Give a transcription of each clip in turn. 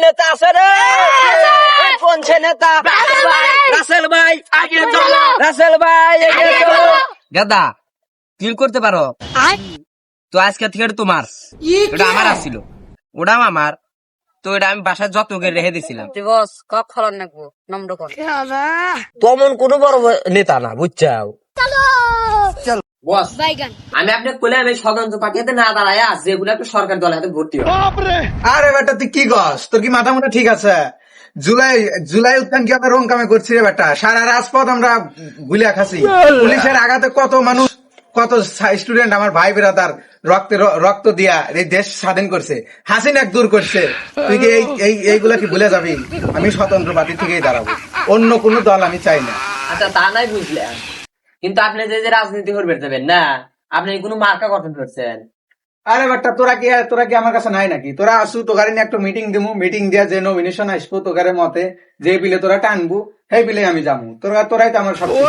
নেতা আছে রে, কোন সে নেতা? রাসেল ভাই আগে চলো, রাসেল ভাই এগিয়ে চলো। গাদা কিল করতে পারো তো আজকে থেকে এটা তোমার, এটা আমার আসছিল, ওটাও আমার, তো এটা আমি বাসায় যত করে রেখে দিছিলাম। বস কক খলন নাকবো নম্র কর তেমন কোনো বড় নেতা না, বুঝছাও? বস আমি আপনাকে বলে আমি স্বতন্ত্র পার্টিতে না দাঁড়ায় যেগুলো একটা সরকার দলের হাতে ভর্তি হয়। আরে বেটা তুই কি গস, তোর কি মাথা মুঠা ঠিক আছে? জুলাই জুলাই উত্থান কি আমরা রং কামে করছি রে বেটা? সারা রাজপথ আমরা গুলিয়া খাচ্ছি, পুলিশের আঘাতে কত মানুষ, কত স্টুডেন্ট আমার ভাই বেরাদার রক্ত দিয়া এই দেশ স্বাধীন করছে, হাসিনা দূর করছে। তুই কি এইগুলা কি ভুলে যাবি? আমি স্বতন্ত্র পার্টি থেকেই দাঁড়াবো, অন্য কোনো দল আমি চাই না। আচ্ছা তা নাই বুঝলেন, কিন্তু আপনি যে যে রাজনীতি করবেন যাবেন না, আপনি কোনো মার্কা গঠন করছেন। আরে বেটা তোরা কি আমার কাছে নাই নাকি? তোরা আসু, তোকারে নিয়ে একটা মিটিং দিমু, মিটিং দিয়া যে নমিনেশন আসবো তোকারে মতে যে বিলে তোরা টানবু সেই বিলে আমি যাবো। তোরাই তো আমার সব কিছু।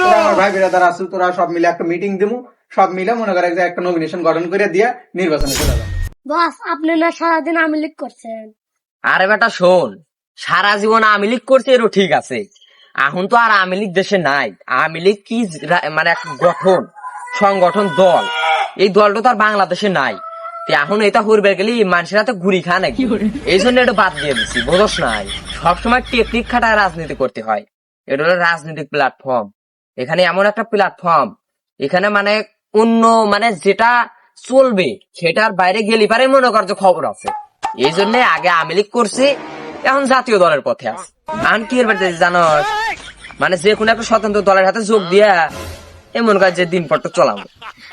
তোরা আমার ভাই বিরাদার আসু, তোরা সব মিলে একটা মিটিং দিমু, সব মিলে মনে করে যে একটা নমিনেশন গঠন করে দিয়া নির্বাচনে চলে যাবো। বস আপনি না সারাদিন আওয়ামী লীগ করছেন। আরে বেটা শোন, সারা জীবন আওয়ামী লীগ করছে এরও ঠিক আছে, এখন তো আর আওয়ামী লীগ দেশে নাই। আওয়ামী লীগ কি মানে এক গঠন, সংগঠন, দল, এই দলটা তো আর বাংলাদেশে নাই। এখন এটা করবে গেলে মানুষের হাতে ঘুরি খা নাকি, এই জন্য এটা বাদ দিয়ে দিচ্ছি, বোঝস নাই? সবসময় টেকনিক খাটায় রাজনীতি করতে হয়, এটা হলো রাজনৈতিক প্ল্যাটফর্ম। এখানে এমন একটা প্ল্যাটফর্ম, এখানে মানে অন্য মানে যেটা চলবে সেটার বাইরে গেলে পারে মনে কর যে খবর আছে। এই জন্য আগে আওয়ামী লীগ করছে, এখন জাতীয় দলের পথে আছে। আমি কি জানো, মানে যে কোনো একটা স্বতন্ত্র দলের হাতে যোগ দিয়া এমন কাজ যে দিন পর তো চলাবো।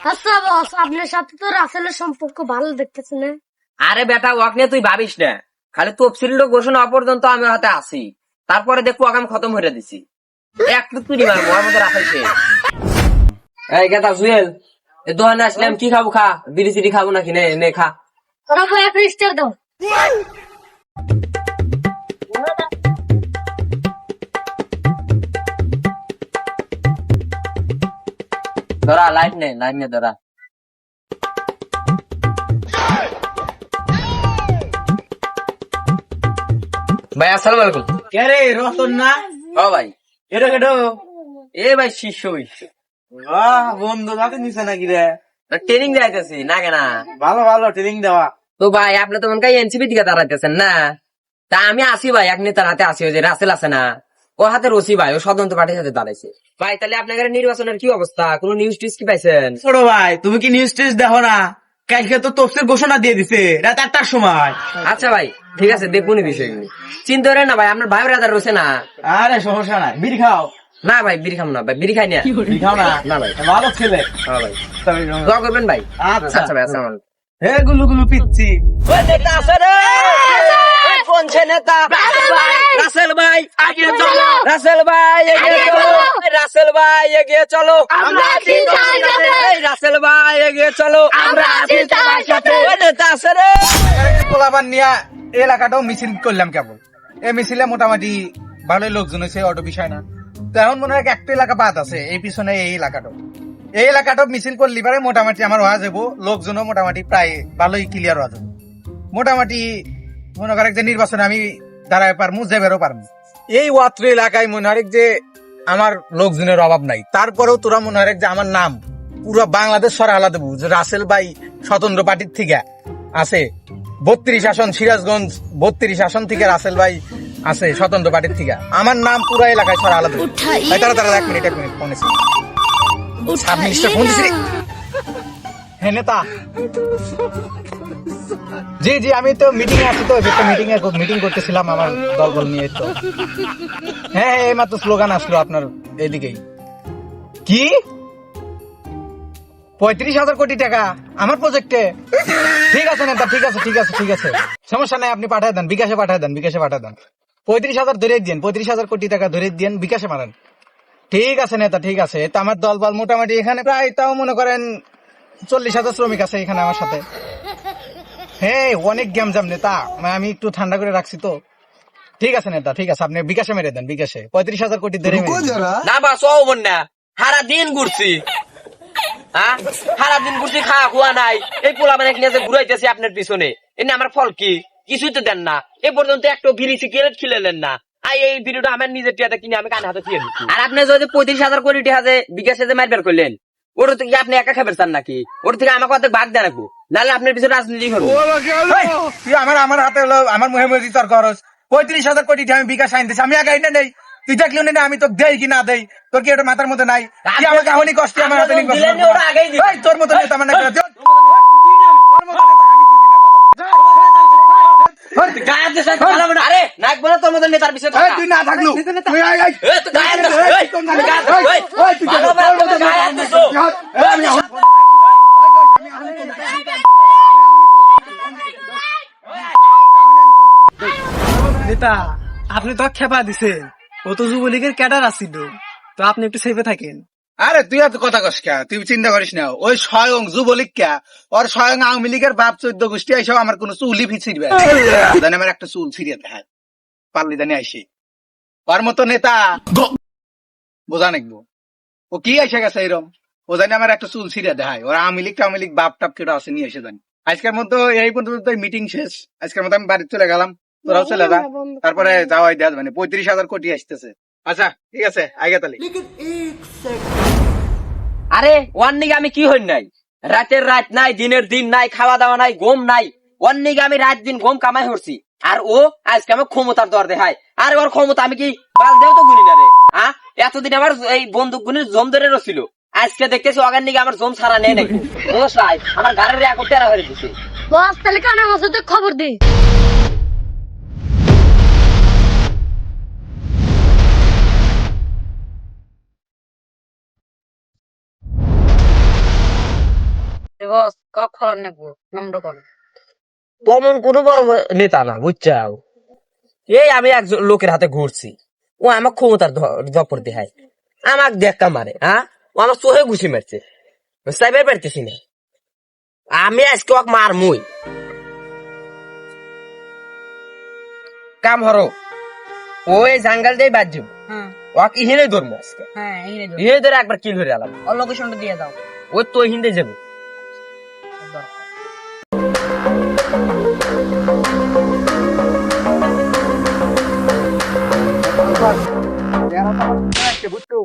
আচ্ছা বস আপনার সাথে তো রাসেলের সম্পর্ক ভালো দেখতেছে না? আরে বেটা ওয়াক নিয়ে তুই ভাবিস না, খালি তফসিল ঘোষণা পর্যন্ত আমি হাতে আসি, তারপরে দেখবো আমি খতম হয়ে দিছি, একটু তুই মারবো আমার মধ্যে রাখাইছে। এই গেতা জুয়েল, এ দোকানে আসলাম, কি খাবো খা, বিড়ি সিড়ি খাবো নাকি? নে নে খা। রাখো এক রেজিস্টার দাও। ধরা লাইট নে, লাইট নে ধরা। ভাই আসসালামু আলাইকুম। কে রে, রতন না? ও ভাই এটা কেটো? এ ভাই শিষ্য বন্ধু হাতে নিছে নাকি রে? ট্রেনিং দেখাইতেছি না কেনা। ভালো ভালো ট্রেনিং দেওয়া। তো ভাই আপনি তো মনে হয় এনসিপি দিকে দাঁড়াইতেছেন না? তা আমি আসি ভাই, এক নেতার হাতে আসি, ওই যে রাসেল আছে না, ওর হাতে রসি ভাই, ও স্বতন্ত্র পার্টির সাথে দাঁড়াইছে। ভাই তাহলে আপনাদের নির্বাচনের কি অবস্থা, কোন নিউজ টিউজ কি পাইছেন? ছোট ভাই তুমি কি নিউজ টিউজ দেখো না? কালকে তো তফসিল ঘোষণা দিয়ে দিছে রাত 8টার সময়। আচ্ছা ভাই ঠিক আছে, দেখুন বিষয়গুলি, চিন্তা করেন না ভাই, আপনার ভাই রাজার রয়েছে না। আরে সমস্যা নাই, বিড়ি খাও। না ভাই বিড়ি খাম না ভাই, বিড়ি খাই না। বিড়ি খাও না? না ভাই। ভালো ছেলে। হ্যাঁ ভাই, দোয়া করবেন ভাই। আচ্ছা আচ্ছা ভাই, আসসালামু আলাইকুম। হে গুলু গুলু পিচ্ছি। কোন সে নেতা? রাসেল ভাই আগে চলো, রাসেল ভাই এগিয়ে চলো, রাসেল ভাই এগিয়ে চলো, আমরা আছি তোমার সাথে। রাসেল ভাই এগিয়ে চলো, আমরা আছি তোমার সাথে। নেতা আছে রে। পোলাবান নিয়ে এলাকাটাও মিছিল করলাম কেবল। এই মিছিলে মোটামুটি ভালোই লোকজন হয়েছে, অটো বিষয় না। তো এখন মনে হয় একটা এলাকা বাদ আছে, এই পিছনে এই এলাকাটাও মিছিল করলি পারে মোটামুটি আমার হওয়া যাবো, লোকজনও মোটামুটি প্রায় ভালোই ক্লিয়ার হওয়া যাবো। মোটামুটি মনে করে যে নির্বাচনে আমি দাঁড়ায় পারমু, যাবেরও পারমু। এই ওয়াত্র এলাকায় মনে হয় যে আমার লোকজনের অভাব নাই, তারপরেও তোরা মনে হয় যে আমার নাম পুরো বাংলাদেশ সরা আলাদা দেবো যে রাসেল ভাই স্বতন্ত্র পার্টির থেকে আছে 32 আসন, সিরাজগঞ্জ 32 আসন থেকে রাসেল ভাই আছে স্বতন্ত্র পার্টির থেকে, আমার নাম পুরো এলাকায় সরা আলাদা দেবো। তারা 1 মিনিট ফোন এসে ফোন দিছি। হ্যাঁ নেতা, জি জি আমি তো মিটিং এ আছি, তো একটা মিটিং করতেছিলাম আমার দলবল নিয়ে। তো হ্যাঁ এই মাত্র স্লোগান আসলো আপনার এদিকেই। কি 35,000 কোটি টাকা আমার প্রজেক্টে? ঠিক আছে নেতা, ঠিক আছে, সমস্যা নাই, আপনি পাঠায় দেন, বিকাশে পাঠায় দেন। 35,000 ধরে দিন, 35,000 কোটি টাকা ধরে দিন, বিকাশে মারেন। ঠিক আছে নেতা, ঠিক আছে। তো আমার দলবল মোটামুটি এখানে প্রায় তাও মনে করেন 40,000 শ্রমিক আছে এখানে আমার সাথে। হ্যাঁ অনেক গ্যামজাম নেতা, আমি একটু ঠান্ডা করে রাখছি তো। ঠিক আছে নেতা, ঠিক আছে, আপনি বিকাশে মেরে দেন, বিকাশে 35,000 কোটি ধরে না বাস ও বোন না, সারা দিন ঘুরছি, হ্যাঁ সারা দিন ঘুরছি, খাওয়া খুয়া নাই, এই পোলা মানে নিয়ে ঘুরাইতেছি আপনার পিছনে, এনে আমার ফল কি? কিছুই তো দেন না। এ পর্যন্ত একটা বিড়ি সিগারেট খিলেলেন না। আর এই ভিডিওটা আমার নিজের টিয়াতে কিনে আমি কানে হাতে দিয়ে দিচ্ছি। আর আপনি যদি 35,000 কোটি টাকা বিকাশে মারবের করলেন, ওটা থেকে আপনি একা খাবেন চান নাকি? ওটা থেকে আমাকে অর্ধেক ভাগ দেন রাখবো, নাহলে আপনার পিছনে রাজনীতি করবো। এই, তুই আমার হাতে হলো আমার মুহে মুহে তোর খরচ 35,000 কোটি টাকা আমি বিকাশ আনতেছি, আমি আগে আইনা নেই, তুই দেখলেও না আমি তো দেই কি না দেই, তোর কি এটা মাথার মধ্যে নাই? তুই আমাকে এখনই কষ্ট আমার হাতে নিয়ে দিলেন ওরা আগেই দিন। এই, তোর মতো নেতা আমার না গায়ে হাত দিস না, ভালো হবে না। আরে নাক বলে তোর মতো নেতার বিষয় কথা। তুই না থাকলু তুই আয়, আয়। এ, তুই গায়ে হাত দিস, এই, তোর তুই গায়ে হাত দিস, এই, এই, তুই ভালো হবে না, তোর মতো গায়ে হাত দিস। আমি নেতা আপনি তো খেপা দিছেন, ও তো যুবলীগের ক্যাডার আসছিল, তো আপনি একটু সেফে থাকেন। আরে তুই এত কথা কস কে? তুই চিন্তা করিস না, ওই স্বয়ং যুবলীগ কে, ওর স্বয়ং আওয়ামী লীগের বাপ 14 গোষ্ঠী আইসব আমার কোন চুলই ফিছিরবে জানি আমার একটা চুল ছিঁড়ে দেখায় পারলি জানি আইসি ওর মতো নেতা বোঝা নেকবো। ও কি আইসা গেছে এরম, ও জানি আমার একটা চুল ছিঁড়ে দেখায়। ওর আওয়ামী লীগ বাপ টাপ কেটে আসে নিয়ে এসে জানি। আজকের মতো এই পর্যন্ত মিটিং শেষ, আজকের মতো আমি বাড়ি চলে গেলাম, তোরাও চলে যা, তারপরে যাওয়াই দেওয়া মানে 35,000 কোটি আসতেছে। আচ্ছা ঠিক আছে, আগে তাহলে। আরে ওয়ান নিগে আমি কি হই নাই? রাতের রাত নাই, দিনের দিন নাই, খাওয়া দাওয়া নাই, ঘুম নাই। ওয়ান নিগে আমি রাত দিন ঘুম কামাই হচ্ছি, আর ও আজকে আমার ক্ষমতার দর দেখায়। আর ওর ক্ষমতা আমি কি বাল দেও তো গুনি না রে। এতদিন আমার এই বন্দুক গুনি জম ধরে রছিল, আজকে দেখতেছি অগার নিগে আমার জম ছাড়া নেই নাকি। মশাই আমার গাড়ির রেকর্ড টেরা হয়ে দিছে। বস তাহলে কানে বসে খবর দে। বস ক খবর নেবো নম্র কোন। তেমন কোনো বড় নেতা না বুঝছাও, এই আমি একজন লোকের হাতে ঘুরছি, ও আমার ক্ষমতার জপর দেখায়, আমাক দেখা মারে। ও আমার চোখে ঘুষি মারছে, চাইবার পারতেছি না। আমি আজকে ওকে মারমুই। কাম হরো, ওই জাঙ্গাল দিয়ে বাদ যাব, হ্যাঁ ওকে ইহিনে ধরবো আজকে। হ্যাঁ এই রে ইহে ধরে একবার কিল হয়ে গেলাম। ওর লোকেশনটা দিয়ে দাও। ওই তো হিন্দে যাবো। বুঝতো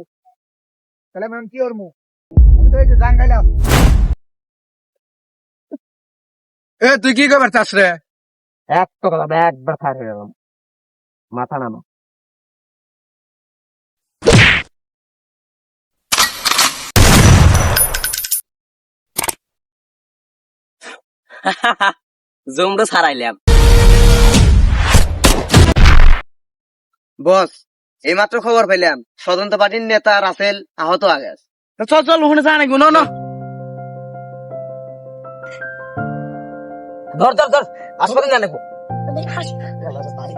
তাহলে আমি এখন কি করবো? আমি তো এই যে জাঙ্গাইলে আছি। এ তুই কি করবার চাস রে? একটা কথা একবার ফায়ার হয়ে গেলাম, মাথা নামা। জমটা ছাড়াইলাম। বস এইমাত্র খবর পেলাম স্বতন্ত্র পার্টির নেতা রাসেল আহত আগে। চল চল ওখানে যা নাকি, না ধর ধর ধর, হাসপাতালে না নেবো। হাসপাতাল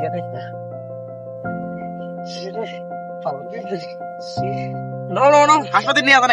নিয়ে আসা